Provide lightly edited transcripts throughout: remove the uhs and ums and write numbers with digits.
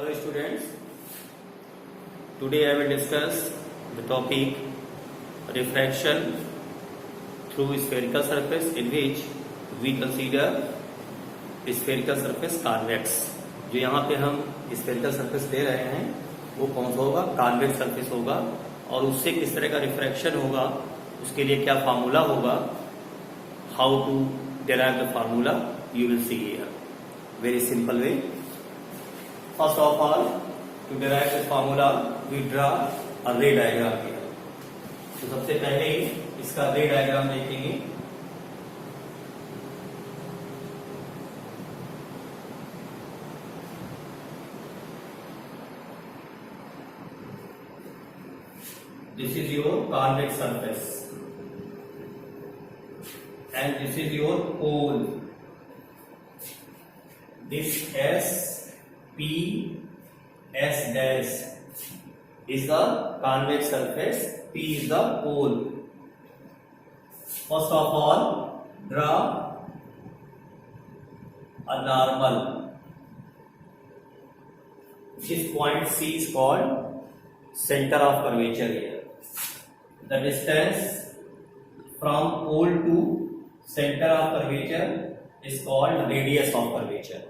Hello students, today I will discuss the topic refraction through spherical surface in which we consider spherical surface convex। जो यहाँ पे हम spherical surface ले रहे हैं वो कौन सा होगा, convex surface होगा, और उससे किस तरह का रिफ्रैक्शन होगा, उसके लिए क्या फार्मूला होगा, how to derive the formula you will see here, very simple way। First of all, to derive the formula, we draw a ray diagram here। तो सबसे पहले इसका रे डायग्राम देखेंगे। This is your convex surface and this is your pole। This S P S dash is the convex surface, P is the pole। First of all, draw a normal। This point C is called center of curvature here। The distance from pole to center of curvature is called radius of curvature,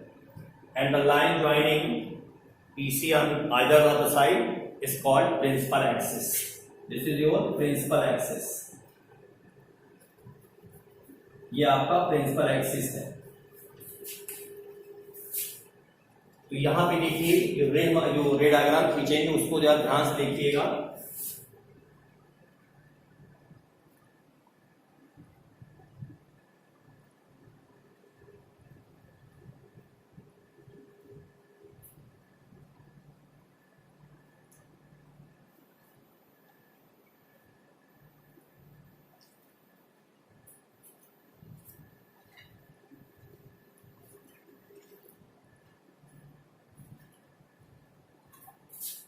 and the line joining PC on either of the side is called principal axis। This is your principal axis। ये आपका principal axis है। तो यहां पे देखिए जो रे diagram खींचेंगे उसको जरा ध्यान से देखिएगा।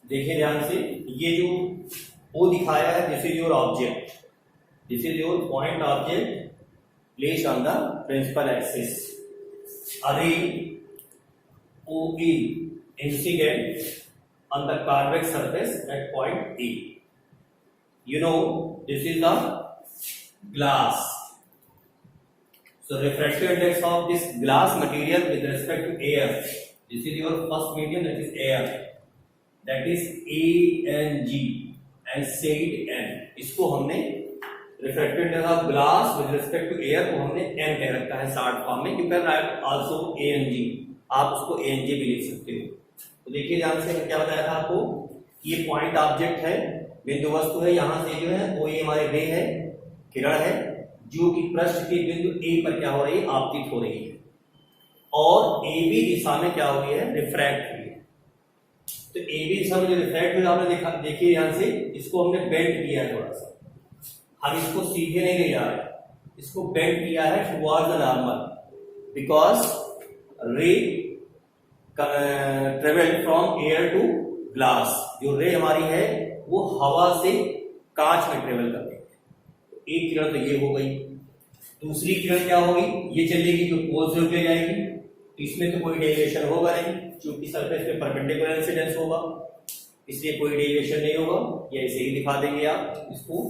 देखिए ध्यान से, ये जो ओ दिखाया है this is your object, this is your point object place on the principal axis. A ray O E incident on the convex surface at point A. You know this is the glass, so refractive index of this glass material with respect to air, this is your first medium, that is air, that is ANG and shade N। इसको हमने refractive index of glass with respect to air को हमने N कह रखा है short form में। You can write also ANG, आप उसको ANG भी लिख सकते हो। तो देखिए ध्यान से, मैं क्या बताया था आपको, ये पॉइंट ऑब्जेक्ट है, बिंदु वस्तु है। यहाँ से जो है वो ये हमारे रे है, किरण है, जो कि पृष्ठ के बिंदु ए पर क्या हो रही है, आपतित हो रही है, और ए बी दिशा में क्या हुई है, रिफ्रैक्ट हुई है। तो ए बी दिशा में जो रिफ्रैक्ट हुई आपने देखा, देखिए ध्यान से, इसको हमने बेंड किया है थोड़ा सा, हम इसको सीधे नहीं ले जा रहे, इसको बेंड किया है towards the normal, because ray travel from air to glass. जो रे हमारी है वो हवा से कांच में ट्रेवल करती है। एक किरण तो ये हो गई, दूसरी किरण क्या होगी, ये चलेगी जो पोल से होकर जाएगी, तो इसमें तो कोई डेविएशन होगा नहीं, क्योंकि सरफेस पे परपेंडिकुलर इंसिडेंस होगा, इसलिए कोई डेविएशन नहीं होगा। ये ऐसे ही दिखा देंगे आप इसको,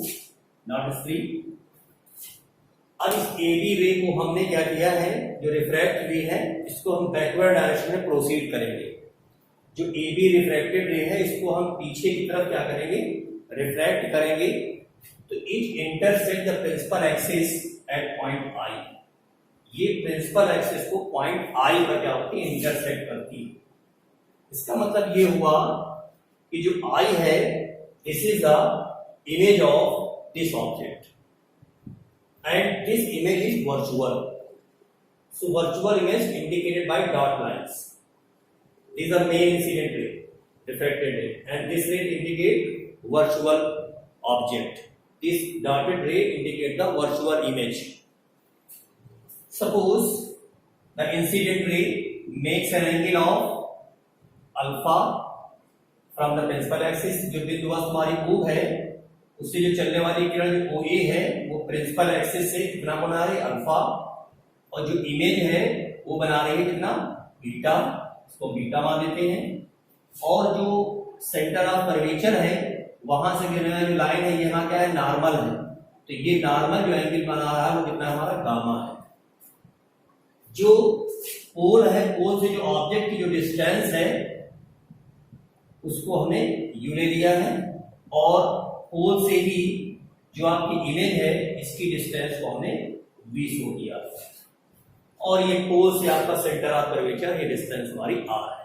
नॉट फ्री। अब इस ए बी रे को हमने क्या किया है, जो रिफ्रैक्ट रे है इसको हम बैकवर्ड डायरेक्शन में प्रोसीड करेंगे। जो ए बी रिफ्रैक्टेड रे है इसको हम पीछे की तरफ क्या करेंगे, रिफ्रैक्ट करेंगे। तो it intersect the principal axis at point I. ये प्रिंसिपल एक्सिस को पॉइंट आई पर क्या होती है, इंटरसेक्ट करती है। इसका मतलब ये हुआ कि जो आई है this is the image of this object and this image is virtual. So virtual image indicated by dot lines. These are main incident ray, refracted ray, and this ray indicate virtual object. This dotted ray indicate the virtual image. Suppose the incident ray makes an angle of alpha from the principal axis। जो बिंदु वस्तु हमारी O है उससे जो चलने वाली किरण जो OA है वो प्रिंसिपल एक्सिस से कितना बना रही है, अल्फा, और जो इमेज है वो बना रही है कितना, बीटा, इसको बीटा मान देते हैं। और जो सेंटर ऑफ कर्वेचर है वहां से गिरने वाली जो लाइन है यहाँ क्या है, नॉर्मल है। तो ये नॉर्मल जो एंगल बना रहा है वो कितना है, हमारा गामा है। जो पोल है, पोल से जो ऑब्जेक्ट की जो डिस्टेंस है उसको हमने यू ले लिया है, और पोल से ही जो आपकी इमेज है इसकी डिस्टेंस को हमने v शो किया, और ये पोल से आपका सेंटर ऑफ कर्वेचर, ये डिस्टेंस हमारी r है।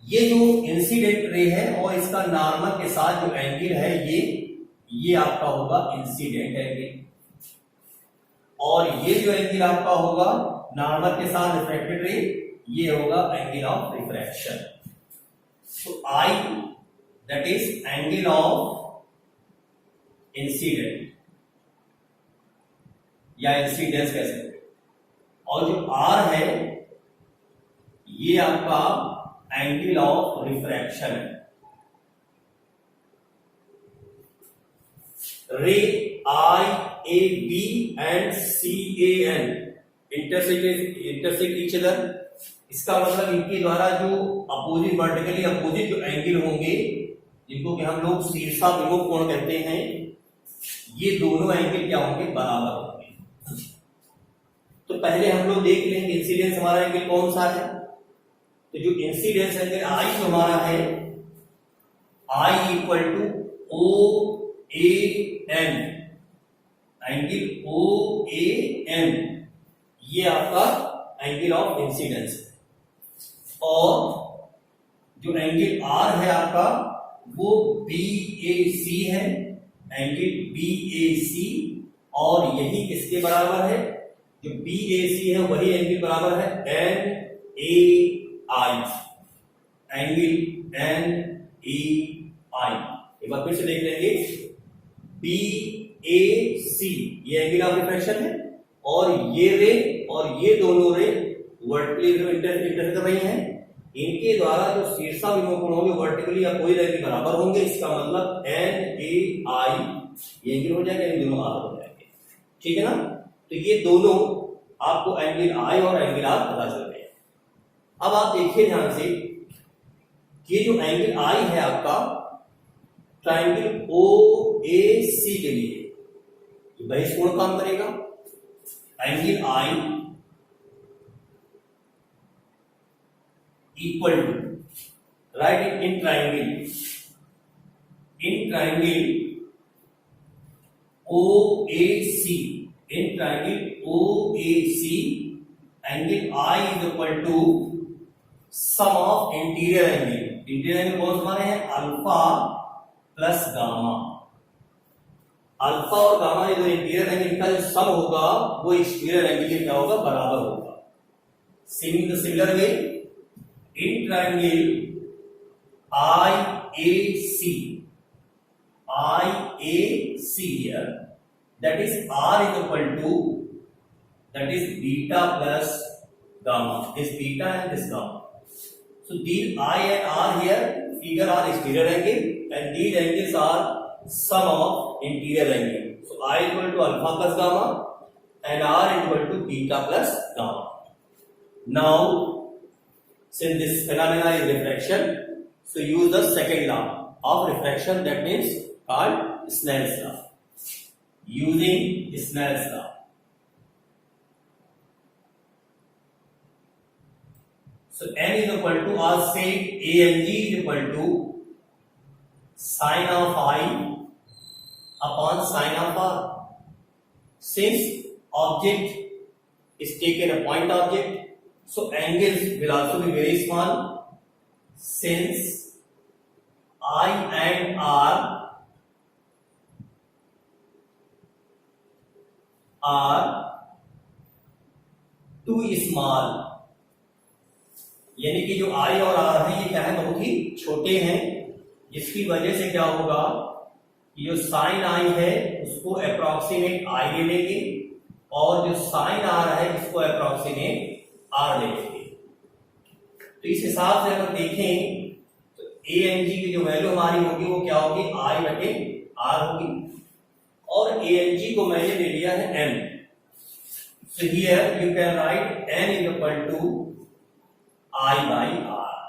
ये जो इंसिडेंट रे है और इसका नॉर्मल के साथ जो एंगल है ये आपका होगा इंसिडेंट एंगल, और ये जो एंगल आपका होगा नॉर्मल के साथ रिफ्लेक्टेड रे, ये होगा एंगल ऑफ रिफ्रैक्शन। तो I that is angle of incident या इंसिडेंस कह सकते हैं, और जो R है ये आपका एंगल ऑफ रिफ्रैक्शन है। रे IAB and CAN intersect each other, इसका मतलब इनके द्वारा जो अपोजिट वर्टिकली अपोजिट जो एंगल होंगे, जिनको कि हम लोग शीर्षा विमुख कोण कहते हैं, ये दोनों एंगल क्या होंगे, बराबर होंगे। तो पहले हम लोग देख लेंगे इंसिडेंस हमारा एंगल कौन सा है। तो जो इंसिडेंस एंगल I जो हमारा है, I equal to OAN, angle OAN, ये आपका एंगल ऑफ इंसिडेंस है। और जो एंगल R है आपका वो BAC है, एंगल BAC, और यही किसके बराबर है, जो BAC है वही एंगल बराबर है NAI, एंगल NAI। एक बार फिर से देख लेंगे, BAC ये एंगल ऑफ रिफ्रैक्शन है, और ये रे और ये दोनों रे वर्टिकली जो इंटरसेक्ट कर रही हैं, इनके द्वारा जो शीर्षा विमुख कोण होंगे वर्टिकली या कोई एंगल बराबर होंगे। इसका मतलब NAI ये एंगल हो जाएगा, इन दोनों R हो जाएंगे, ठीक है ना। तो ये दोनों आपको एंगल I और एंगल R पता चल गए। अब आप देखिए ध्यान से, ये जो एंगल I है आपका ट्रायंगल OAC के लिए बहिष कोण काम करेगा। Angle I equal to, write it in triangle OAC, in triangle OAC angle I is equal to sum of interior angle। Interior angle कौन सा है, अल्फा प्लस गामा। अल्फा और गामा ये जो इंटीरियर एंगल का जो सम होगा वो एक्सटीरियर एंगल के क्या होगा, बराबर होगा। Similar way in triangle IAC here, that is R is equal to, that is beta plus gamma, this beta and this gamma. So these I and R here figure are exterior angle, and these angles are sum of interior angle. So I equal to alpha plus gamma and R equal to beta plus gamma. Now since this phenomena is refraction, so use the second law of refraction, that means called Snell's law. Using Snell's law, so n is equal to, or say ANG is equal to sine of I upon sine of R. Since object is taken a point object, so angles will also be very small. Since I and R are too small, यानी कि जो I और R है ये क्या है, बहुत ही छोटे हैं, जिसकी वजह से क्या होगा कि जो साइन I है उसको अप्रोक्सीमेट I ले लेंगे, और जो साइन R है उसको अप्रोक्सीमेट R ले लेंगे। तो इस हिसाब से अगर देखें तो ANG की जो वैल्यू हमारी होगी वो क्या होगी, I बटे R होगी, और ANG को मैंने ले लिया है N। So here you can write N is equal to I by R।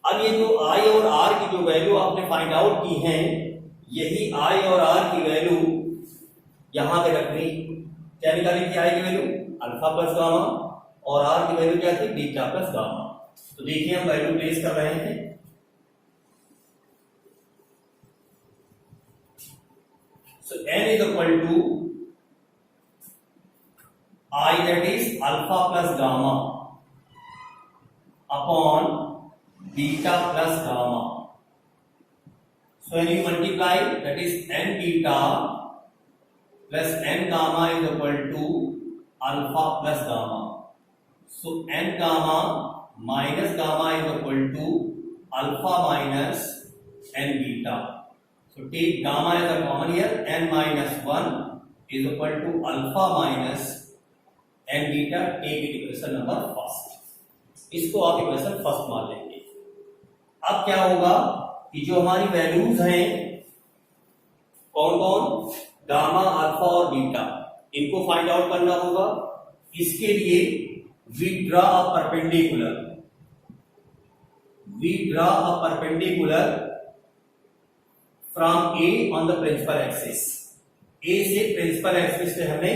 अब ये जो I और R की जो वैल्यू आपने फाइंड आउट की है, यही I और R की वैल्यू यहां पे रखनी। क्या निकाली थी I की वैल्यू? अल्फा प्लस गामा, और R की वैल्यू क्या थी? Beta plus gamma. तो देखिए हम वैल्यू प्लेस कर रहे हैं। So n is equal to I, that is alpha plus gamma, upon beta plus gamma. So when you multiply, that is n beta plus n gamma is equal to alpha plus gamma. So n gamma minus gamma is equal to alpha minus n beta. So take gamma as a common here, n minus 1 is equal to alpha minus n beta. Take it equation number first, इसको आप equation first मान लेंगे। अब क्या होगा कि जो हमारी वैल्यूज हैं कौन कौन, गामा, अल्फा और बीटा, इनको फाइंड आउट करना होगा। इसके लिए we draw a perpendicular from A on the principal axis. A से प्रिंसिपल एक्सिस पे हमने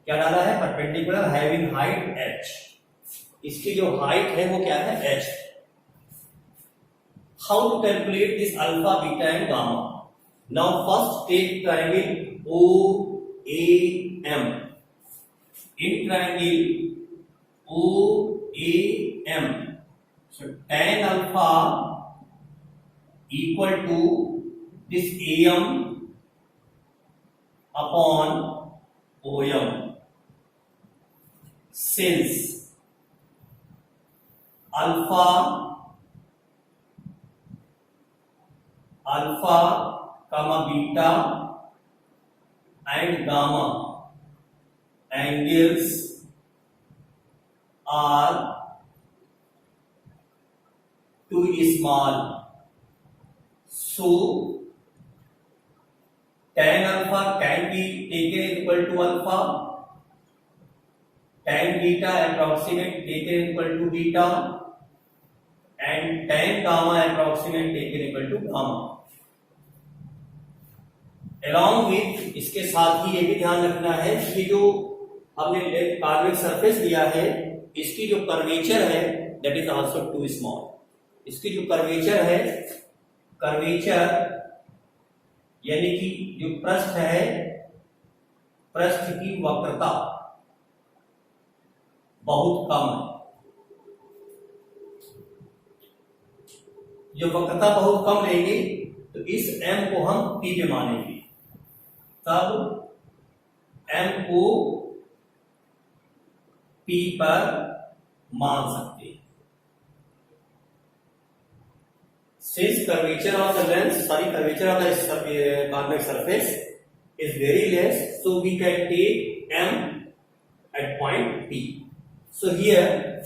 क्या डाला है? Perpendicular having height h। इसकी जो हाइट है वो क्या है? h। How to calculate this alpha, beta and gamma? Now first take triangle OAM। In triangle OAM, so tan alpha equal to this AM upon OM, since alpha comma beta and gamma angles are too small, so tan alpha can be taken equal to alpha, tan beta approximate taken equal to beta, and tan gamma approximate taken equal to gamma. Along with इसके साथ ही ये भी ध्यान रखना है कि जो हमने कार्बनिक सरफेस लिया है, इसकी जो कर्वेचर है that is also too small. इसकी जो कर्वेचर है, कर्वेचर यानी कि जो पृष्ठ है, पृष्ठ की वक्रता बहुत कम है। जो वक्रता बहुत कम लेंगे तो इस m को हम p पे मानेंगे, तब m को p पर मान सकते हैं। Since curvature of the lens, curvature of the convex surface is very less, so we can take m at point P. So here,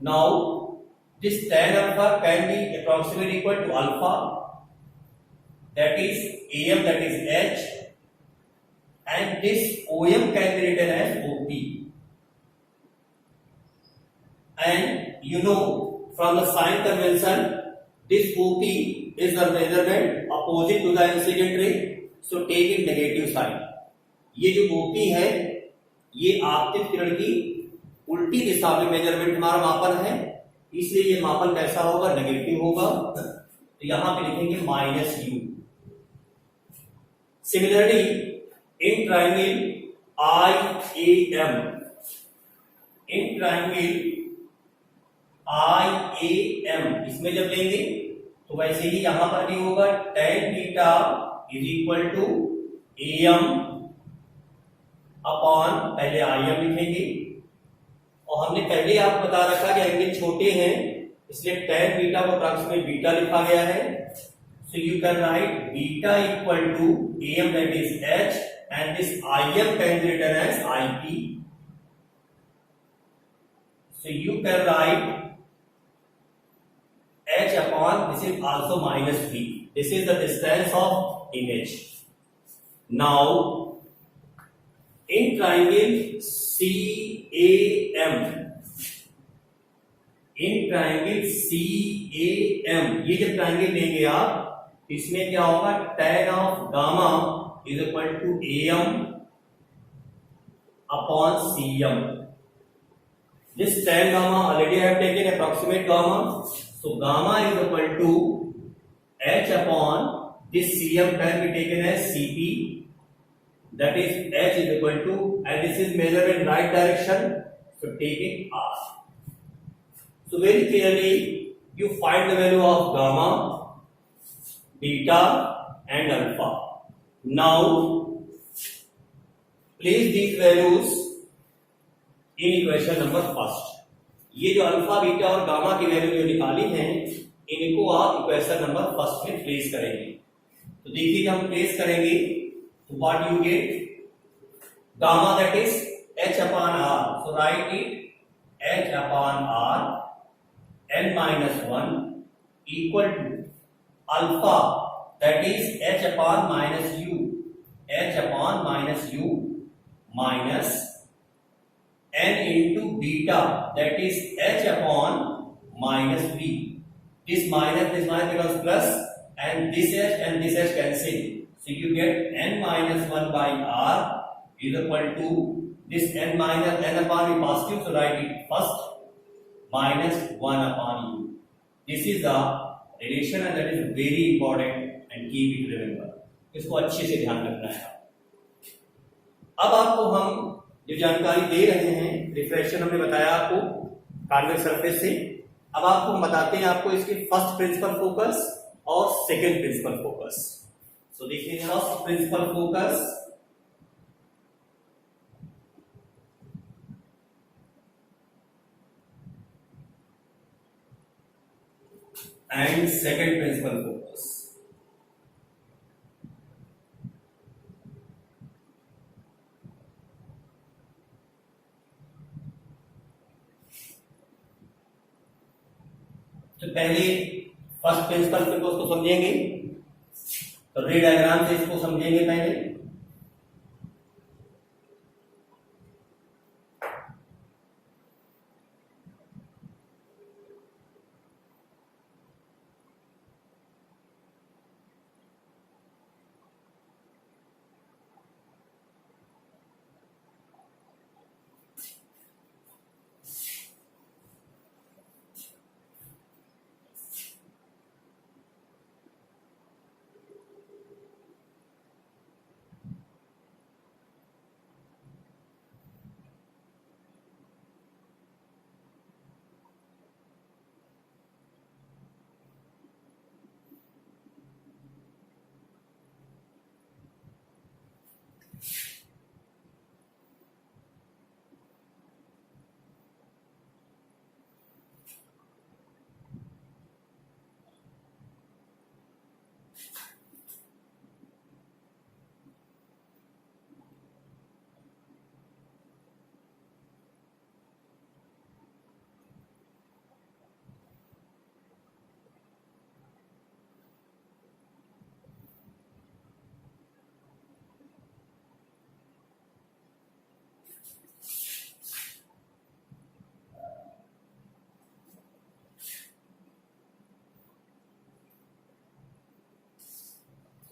now this tan alpha can be approximately equal to alpha, that is AM, that is H, and this OM can be written as OP. And you know from the sign convention, this OP is the measurement opposite to the incident ray, so take it negative sign. ये जो OP है ये आपतित किरण की उल्टी दिशा में measurement हमारा मापन है, इसलिए ये मापन कैसा होगा? नेगेटिव होगा। तो यहां पे लिखेंगे -u। Similarly in triangle IAM, in triangle IAM इसमें जब लेंगे तो वैसे ही यहां पर भी होगा, tan beta is equal to AM upon, पहले IM लिखेंगे, और हमने पहले आप बता रखा कि एंगल छोटे हैं इसलिए tan बीटा को अप्रॉक्सिमेट बीटा लिखा गया है। So you can write beta equal to AM, that is H, and this IM can be written as IP. So you can write H upon, this is also minus V. This is the distance of image. Now in triangle CAM, in triangle CAM, ये जब triangle लेंगे आप, इसमें क्या होगा, tan of gamma is equal to AM upon CM. This tan gamma already I have taken approximate gamma, so gamma is equal to H upon this CM can be taken as CP, that is H is equal to, and this is measured in right direction, so take it R. So very clearly you find the value of gamma, beta and alpha. Now place these values in equation number first. ये जो alpha beta और gamma की value जो निकाली हैं, इनको आप equation number first में प्लेस करेंगे. तो देखिए जब हम प्लेस करेंगे तो what you get, gamma that is h upon r, so write it h upon r n minus 1 equal to alpha that is h upon minus u, h upon minus u minus n into beta that is h upon minus b. This minus becomes plus, and this h cancel, so you get n minus 1 by r is equal to this n minus n upon b positive, so write it first minus 1 upon u. This is the relation and that is very important and keep it remember. इसको अच्छे से ध्यान रखना है. अब आपको हम जो जानकारी दे रहे हैं, रिफ्लेक्शन हमने बताया आपको कॉन्वेक्स सरफेस से. अब आपको हम बताते हैं आपको इसके फर्स्ट प्रिंसिपल फोकस और सेकंड प्रिंसिपल फोकस. तो देखिए first principal focus and second principal focus. तो पहले फर्स्ट प्रिंसिपल फोकस को समझेंगे, तो रे डायग्राम से इसको समझेंगे पहले.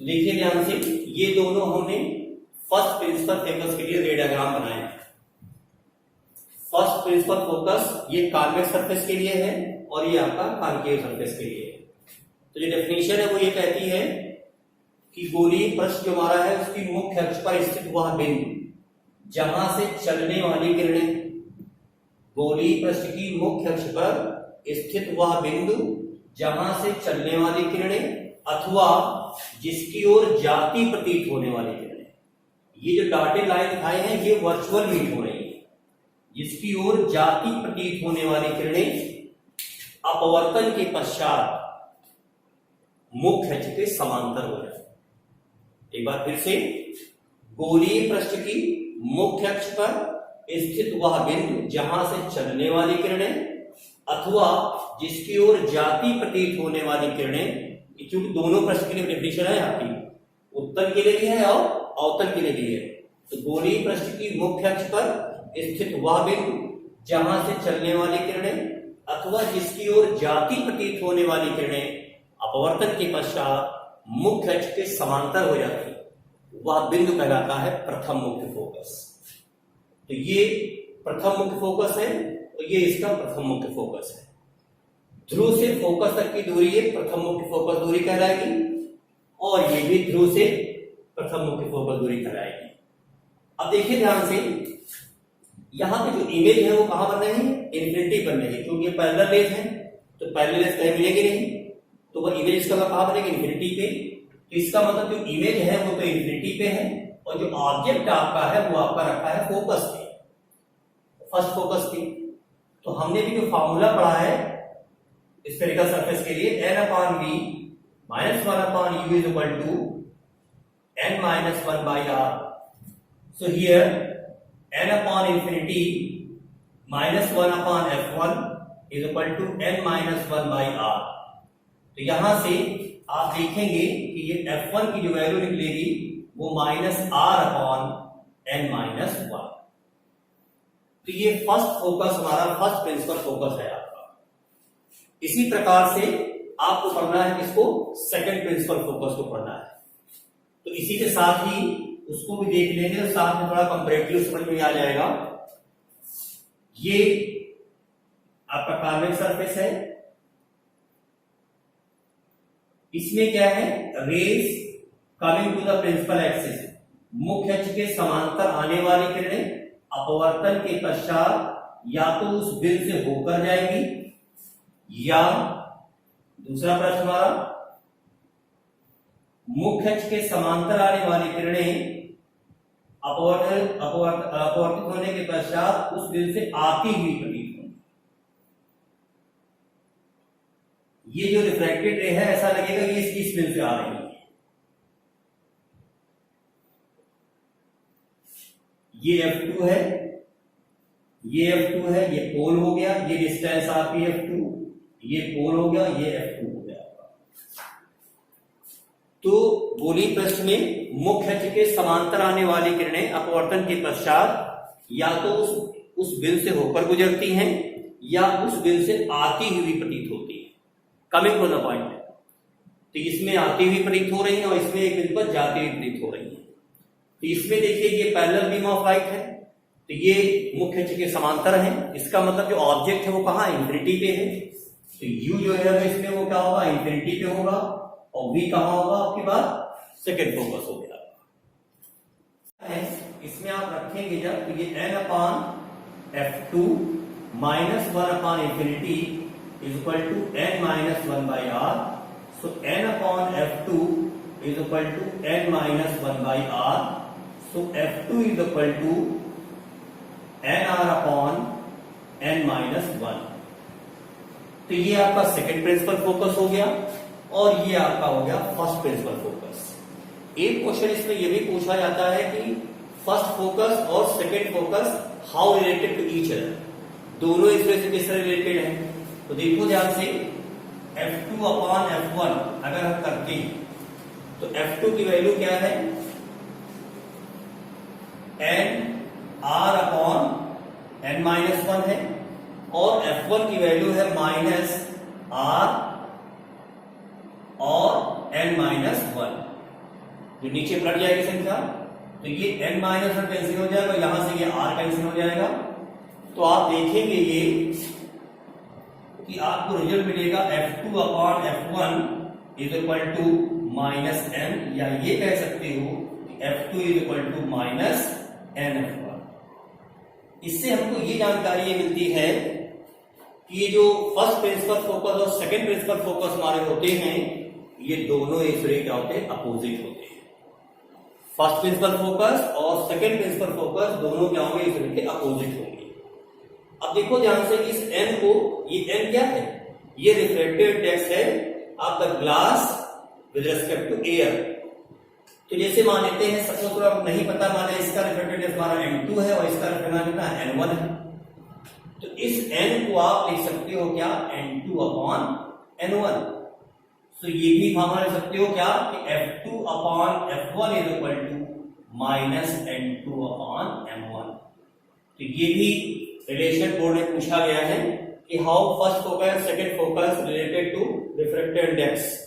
देखिए ध्यान से, ये दोनों हमने फर्स्ट प्रिंसिपल फोकस के लिए रे डायग्राम बनाए. फर्स्ट प्रिंसिपल फोकस ये कॉन्वेक्स सरफेस के लिए है और ये आपका कॉन्केव सरफेस के लिए है. तो जो डेफिनेशन है वो ये कहती है कि गोलीय पृष्ठ जो हमारा है उसकी मुख्य अक्ष पर स्थित वह बिंदु जहां से चलने वाली किरणें, गोलीय पृष्ठ की मुख्य अक्ष पर स्थित वह बिंदु जहां से चलने वाली किरणें अथवा जिसकी ओर जाती प्रतीत होने वाली किरणें. ये जो डॉटेड लाइन दिखाए हैं ये वर्चुअल मीट हो रही है. जिसकी ओर जाती प्रतीत होने वाली किरणें अपवर्तन के पश्चात मुख्य अक्ष के समांतर हो जाए. एक बार फिर से, गोलीय पृष्ठ की मुख्य अक्ष पर स्थित वह बिंदु जहां से चलने वाली किरणें अथवा जिसकी ओर जाती प्रतीत होने वाली किरणें, क्योंकि दोनों पृष्ठ के लिए डेफिनेशन है आपकी, उत्तल के लिए भी है और अवतल के लिए भी है. तो गोलीय पृष्ठ की मुख्य अक्ष पर स्थित वह बिंदु जहां से चलने वाली किरणें अथवा जिसकी ओर जाती प्रतीत होने वाली किरणें अपवर्तन के पश्चात मुख्य अक्ष के समांतर हो जाती है, वह बिंदु कहलाता है प्रथम मुख्य फोकस। तो ये प्रथम मुख्य फोकस है, तो ये इसका प्रथम मुख्य फोकस है। ध्रुव से फोकस तक की दूरी ये प्रथम मुख्य फोकस दूरी कहलाएगी, और ये भी ध्रुव से प्रथम मुख्य फोकस दूरी कहलाएगी। अब देखिए ध्यान से, यहां पे जो इमेज है वो कहां बन रही है? इन्फिनिटी बन रही है, क्योंकि ये पैरेलल रेज है, तो पैरेलल रेज कहीं मिलेगी नहीं, तो वह इमेज इसका कहां बनेगी? इन्फिनिटी पे। तो इसका मतलब जो इमेज है वो तो इन्फिनिटी पे है, और जो ऑब्जेक्ट आपका है वो आपका रखा है फोकस पे, फर्स्ट फोकस पे। तो हमने भी जो फार्मूला पढ़ा है स्फेरिकल सरफेस के लिए, n/v - 1/u is equal to n - 1/r. So here n/infinity - 1/f1 is equal to n - 1/r. तो यहां से आप देखेंगे कि ये f1 की जो वैल्यू निकलेगी वो -r/n-1। तो ये फर्स्ट फोकस हमारा फर्स्ट प्रिंसिपल फोकस है आपका। इसी प्रकार से आपको पढ़ना है किसको? सेकंड प्रिंसिपल फोकस को पढ़ना है। तो इसी के साथ ही उसको भी देख लेंगे, और साथ में थोड़ा कंपैरेटिव समझ में आ जाएगा। ये आपका कॉन्वेक्स सरफेस है, इसमें क्या है? Rays coming to the principal axis, मुख्य अक्ष के समांतर आने वाली किरणें अपवर्तन के पश्चात या तो उस बिंदु से होकर जाएगी, या दूसरा प्रश्न हमारा, मुख्य अक्ष के समांतर आने वाली किरणें अपवर्तित होने के पश्चात उस बिंदु से आती हुई प्रतीत होंगी। ये जो रिफ्रैक्टेड रे है, ऐसा लगेगा कि इसकी इस बिंदु से आ रही है। ये F2 है, ये F2 है, ये पोल हो गया, ये डिस्टेंस आपकी F2, ये पोल हो गया, ये F2 हो गया। तो बोली प्रश्न में मुख्य अक्ष के समांतर आने वाली किरणें अपवर्तन के पश्चात या तो उस बिंदु से होकर गुजरती हैं, या उस बिंदु से आती हुई प्रतीत होती है। Coming to the point. तो इसमें आती हुई प्रतीत हो रही है, और इसमें एक बिंदु पर जाती हुई प्रतीत हो रही है। तो इसमें देखिए ये पैरेलल बीम ऑफ लाइट है, तो ये मुख्य अक्ष के समांतर है। इसका मतलब जो ऑब्जेक्ट है वो कहां? इन्फिनिटी पे है। तो U जो है इसमें वो क्या होगा? इन्फिनिटी पे होगा, और V कहां होगा आपके पास? सेकंड फोकस हो गया। इसमें आप रखेंगे जब, तो ये n/f2 - 1/infinity is equal to n - 1/r. So n/f2 is equal to n - 1/r. So f2 is equal to nr/n-1। तो ये आपका सेकंड प्रिंसिपल फोकस हो गया, और ये आपका हो गया फर्स्ट प्रिंसिपल फोकस। एक क्वेश्चन इसमें यह भी पूछा जाता है कि फर्स्ट फोकस और second focus how related to each other, दोनों एक दूसरे से किस तरह रिलेटेड हैं। तो देखो ध्यान से, F2/F1 अगर हम करते हैं तो F2 की वैल्यू क्या है? nr/n-1 है, और F1 की वैल्यू है -r और n-1, जो नीचे पलट जाएगी संख्या। तो ये n-1 कैंसिल हो जाएगा, यहां से ये r कैंसिल हो जाएगा। तो आप देखेंगे ये कि आपको रिजल्ट मिलेगा F2/F1 is equal to -n, या ये कह सकते हो कि F2 is equal to -nF1। इससे हमको ये जानकारी मिलती है कि ये जो फर्स्ट प्रिंसिपल फोकस और सेकंड प्रिंसिपल फोकस हमारे होते हैं, ये दोनों एक दूसरे क्या होते हैं? अपोजिट होते हैं। फर्स्ट प्रिंसिपल फोकस और सेकंड प्रिंसिपल फोकस दोनों क्या होंगे? एक दूसरे के अपोजिट होंगे। अब देखो ध्यान से, इस n को, ये n क्या है? ये रिफ्रैक्टिव इंडेक्स है of the glass with respect to air. तो जैसे मान लेते हैं, सपोज तो आपको नहीं पता, माने इसका रिफ्रैक्टिव इंडेक्स हमारा n2 है और इसका रिफ्रैक्टिव कितना है? n1 है। तो इस n को आप लिख सकते हो क्या? n2/n1। तो ये भी फॉर्मूला लिख सकते हो क्या? कि F2/F1 is equal to -n2/m1। तो ये भी रिलेशन बोर्ड में पूछा गया है, कि how first focus, second focus related to refractive index.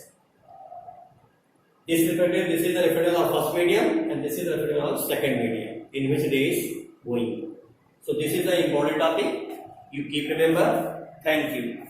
This is the refractive of first medium, and this is the refractive of second medium in which ray is going. So this is the important topic. You keep remember. Thank you.